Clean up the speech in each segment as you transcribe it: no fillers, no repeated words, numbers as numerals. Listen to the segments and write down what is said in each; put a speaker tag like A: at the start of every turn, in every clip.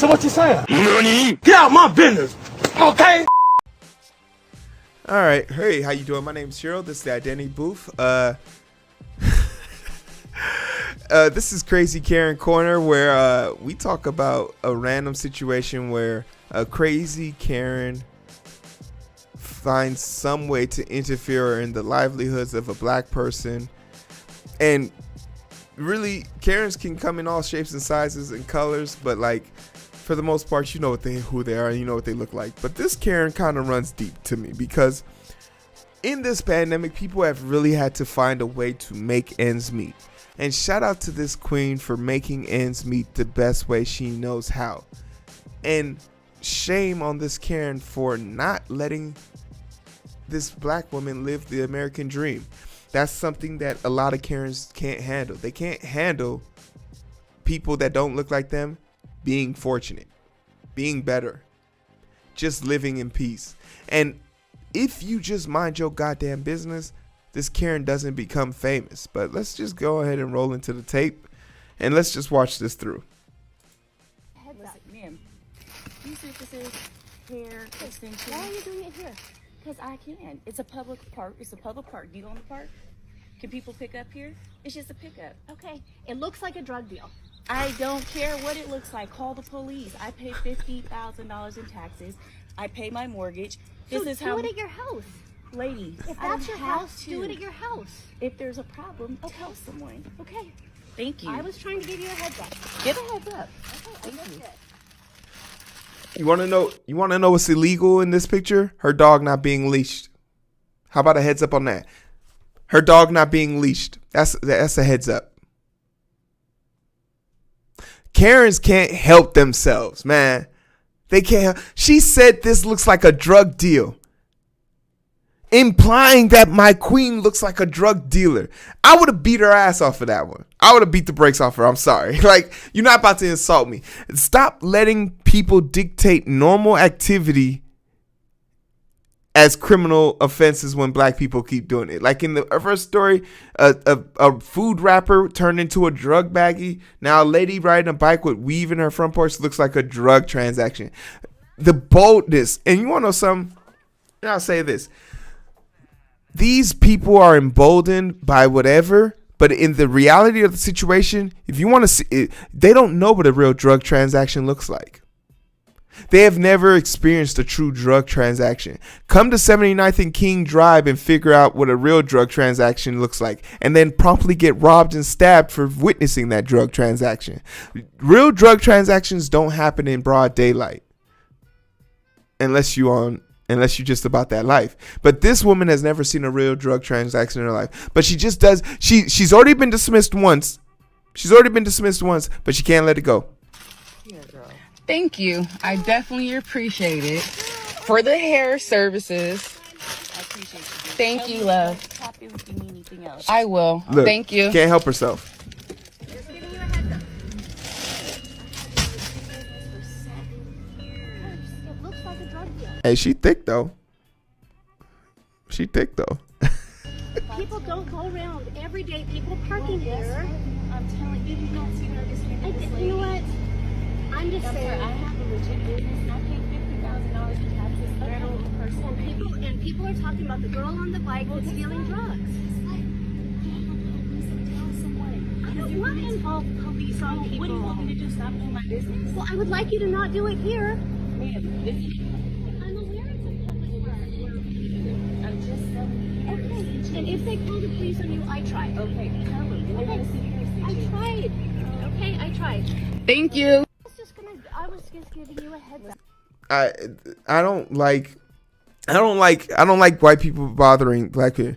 A: what you're saying. Nani? Get out my business, okay?
B: All right, hey, how you doing? My name's Heero. This is the Identity Booth. This is Crazy Karen Corner, where we talk about a random situation where a crazy Karen finds some way to interfere in the livelihoods of a black person. And really, Karens can come in all shapes and sizes and colors, but like for the most part, you know who they are and you know what they look like. But this Karen kind of runs deep to me because in this pandemic, people have really had to find a way to make ends meet. And shout out to this queen for making ends meet the best way she knows how. And shame on this Karen for not letting this black woman live the American dream. That's something that a lot of Karens can't handle. They can't handle people that don't look like them being fortunate, being better, just living in peace. And if you just mind your goddamn business, this Karen doesn't become famous. But let's just go ahead and roll into the tape and let's just watch this through.
C: Ma'am, you see this is hair extension.
D: Why are you doing it here?
C: Because I can. It's a public park. It's a public park. Do you own the park? Can people pick up here? It's just a pickup.
D: Okay, it looks like a drug deal.
C: I don't care what it looks like. Call the police. I pay $50,000 in taxes. I pay my mortgage. This is how.
D: Do it at your house.
C: Lady,
D: If
C: I
D: that's your
C: have
D: house,
C: to.
D: do it at your house.
C: If there's a problem, tell someone.
D: Okay.
C: Thank you.
D: I was trying to give you a heads up.
C: Give a heads up.
D: Okay,
C: Thank you.
B: You want to know? You want to know what's illegal in this picture? Her dog not being leashed. How about a heads up on that? Her dog not being leashed. That's a heads up. Karens can't help themselves, man. They can't. She said this looks like a drug deal, implying that my queen looks like a drug dealer. I would have beat her ass off of that one. I would have beat the brakes off her. I'm sorry. Like, you're not about to insult me. Stop letting people dictate normal activity as criminal offenses when black people keep doing it. Like in the first story, a food wrapper turned into a drug baggie. Now a lady riding a bike with weave in her front porch looks like a drug transaction. The boldness. And you want to know something? I'll say this. These people are emboldened by whatever, but in the reality of the situation, if you want to see it, they don't know what a real drug transaction looks like. They have never experienced a true drug transaction. Come to 79th and King Drive and figure out what a real drug transaction looks like, and then promptly get robbed and stabbed for witnessing that drug transaction. Real drug transactions don't happen in broad daylight unless you're just about that life. But this woman has never seen a real drug transaction in her life. But she just does. She's already been dismissed once. But she can't let it go.
E: Thank you. I definitely appreciate it. For the hair services.
C: I appreciate you.
E: Thank you, love.
C: Copy if you need anything else.
E: I will.
B: Look,
E: Thank you.
B: Can't help herself.
D: Just giving you a heads up. It looks like a drug deal.
B: Hey, she thick though.
D: People don't go around every day. People parking here.
C: I'm telling you, you don't see her this
D: You know what? I'm just
C: I
D: saying.
C: have a legit business. I pay $50,000 in taxes. Federal person.
D: And people are talking about the girl on the bike that's stealing drugs. I don't want to involve police on people.
C: What do you want me to do? Stop doing my business?
D: Well, I would like you to not do it here.
C: Ma'am, this is.
D: I'm aware it's a public park.
C: I'm just telling you.
D: Okay. And if they call the police on you, I tried.
C: Okay, tell them. They're gonna see your
D: I
C: extension.
D: tried. Okay, I tried.
E: Thank you.
D: I was just giving you a heads up.
B: I don't like white people bothering black people.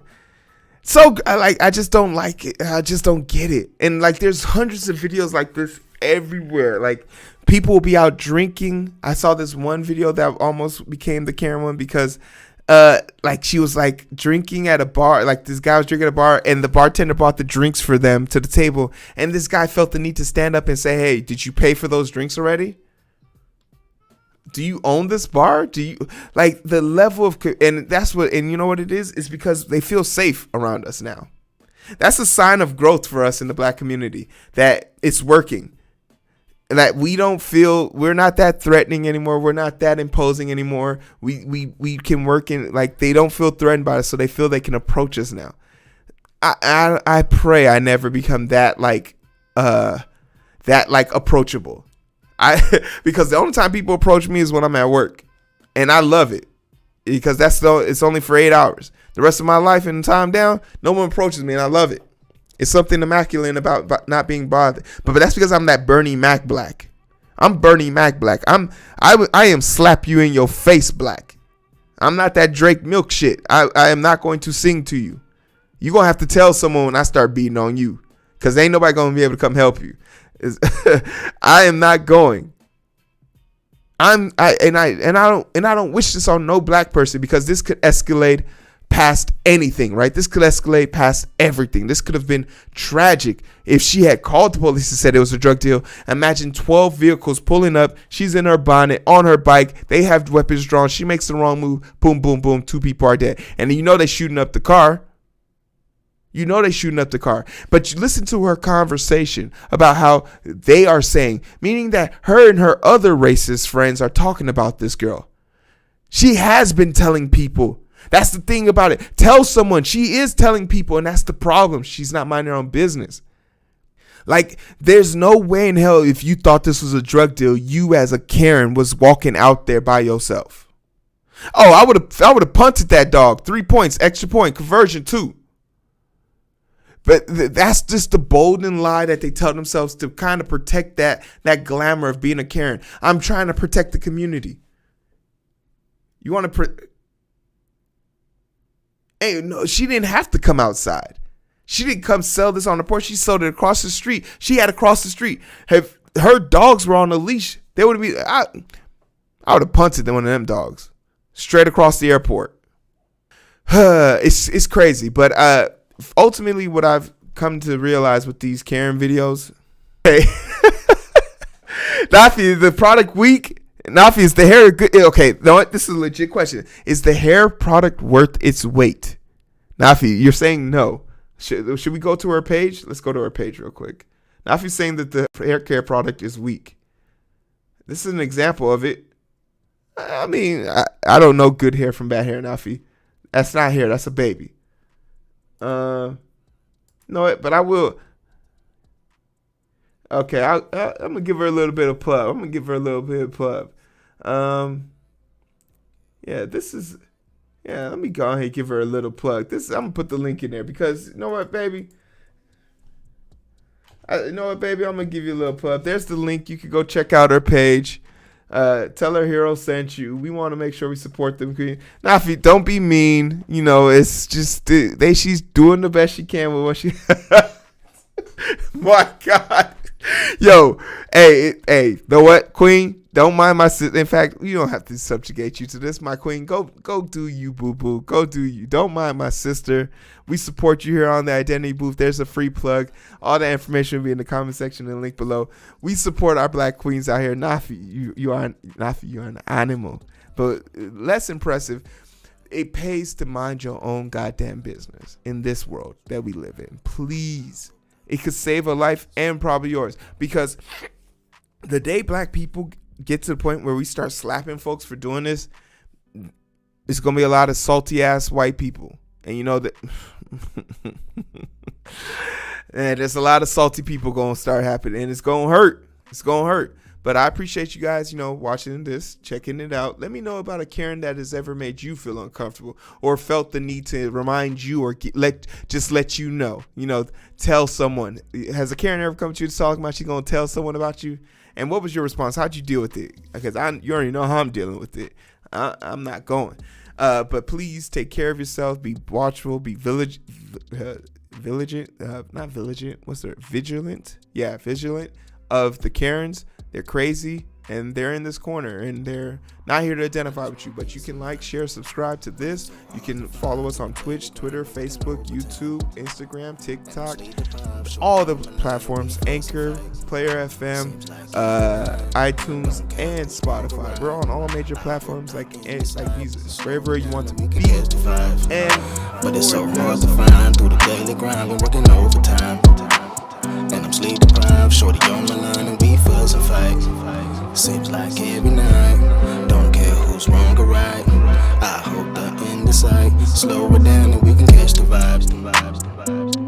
B: So I just don't like it. I just don't get it. And like there's hundreds of videos like this everywhere. Like people will be out drinking. I saw this one video that almost became the Karen one because like she was like drinking at a bar, like this guy was drinking at a bar and the bartender brought the drinks for them to the table, and this guy felt the need to stand up and say, hey, did you pay for those drinks already? Do you own this bar? Do you like the level of, and that's what, and you know what it is? It's because they feel safe around us now. That's a sign of growth for us in the black community, that it's working. that we don't feel, we're not that threatening anymore. We're not that imposing anymore. We can work in, like, they don't feel threatened by us, so they feel they can approach us now. I pray I never become that approachable. Because the only time people approach me is when I'm at work, and I love it because it's only for 8 hours. The rest of my life and time down, no one approaches me, and I love it. It's something immaculate about not being bothered. But that's because I'm that Bernie Mac black. I'm Bernie Mac black. I am slap you in your face black. I'm not that Drake milk shit. I am not going to sing to you. You're going to have to tell someone when I start beating on you, because ain't nobody going to be able to come help you. I am not going. I don't wish this on no black person, because this could escalate past anything, right? This could escalate past everything. This could have been tragic if she had called the police and said it was a drug deal. Imagine 12 vehicles pulling up. She's in her bonnet, on her bike. They have weapons drawn. She makes the wrong move. Boom, boom, boom. 2 people are dead. And you know they're shooting up the car. You know they're shooting up the car. But you listen to her conversation about how they are saying, meaning that her and her other racist friends are talking about this girl. She has been telling people. That's the thing about it. Tell someone. She is telling people, and that's the problem. She's not minding her own business. Like, there's no way in hell, if you thought this was a drug deal, you as a Karen was walking out there by yourself. Oh, I would have punted that dog. 3 points, extra point, conversion 2. But that's just the bolden lie that they tell themselves to kind of protect that glamour of being a Karen. I'm trying to protect the community. You want to Hey, no, she didn't have to come outside. She didn't come sell this on the porch. She sold it across the street. She had to cross the street. If her dogs were on a leash, they would be. I would have punted one of them dogs straight across the airport. It's crazy, but ultimately, what I've come to realize with these Karen videos, hey, Nafi, the product weak. Nafi, is the hair good? Okay, you know what? This is a legit question. Is the hair product worth its weight? Nafi, you're saying no. Should we go to her page? Let's go to her page real quick. Nafi's saying that the hair care product is weak. This is an example of it. I mean, I don't know good hair from bad hair, Nafi. That's not hair. That's a baby. No, but I will. Okay, I'm gonna give her a little bit of plug. Yeah, this is. Yeah, let me go ahead and give her a little plug. I'm gonna put the link in there because you know what, baby. I'm gonna give you a little plug. There's the link. You can go check out her page. Tell her Heero sent you. We want to make sure we support them. Nafi, don't be mean. You know, it's just she's doing the best she can with what she. My God. Yo, hey, know what, Queen? Don't mind my sister. In fact, you don't have to subjugate you to this, my queen. Go do you, boo-boo. Go do you. Don't mind my sister. We support you here on the Identity Booth. There's a free plug. All the information will be in the comment section and link below. We support our black queens out here. Nafi, you're an animal. But less impressive, it pays to mind your own goddamn business in this world that we live in. Please. It could save a life and probably yours. Because the day black people get to the point where we start slapping folks for doing this, it's going to be a lot of salty ass white people. And you know that and there's a lot of salty people going to start happening. And it's going to hurt. It's going to hurt. But I appreciate you guys, watching this, checking it out. Let me know about a Karen that has ever made you feel uncomfortable or felt the need to remind you or let you know. Tell someone. Has a Karen ever come to you to talk about she's going to tell someone about you? And what was your response? How'd you deal with it? Because you already know how I'm dealing with it. I'm not going. But please take care of yourself. Be watchful. Be vigilant. Yeah, vigilant of the Karens. They're crazy, and they're in this corner, and they're not here to identify with you, but you can like, share, subscribe to this. You can follow us on Twitch, Twitter, Facebook, YouTube, Instagram, TikTok, all the platforms, Anchor, Player FM, iTunes, and Spotify. We're on all major platforms like these, wherever you want to be.
F: But it's so hard to find through the daily grind. Been working overtime, and I'm sleep deprived. Shorty on my line, and we fuck. fuss and fight. Seems like every night. Don't care who's wrong or right. I hope the end is sight. Slow it down and we can catch the vibes.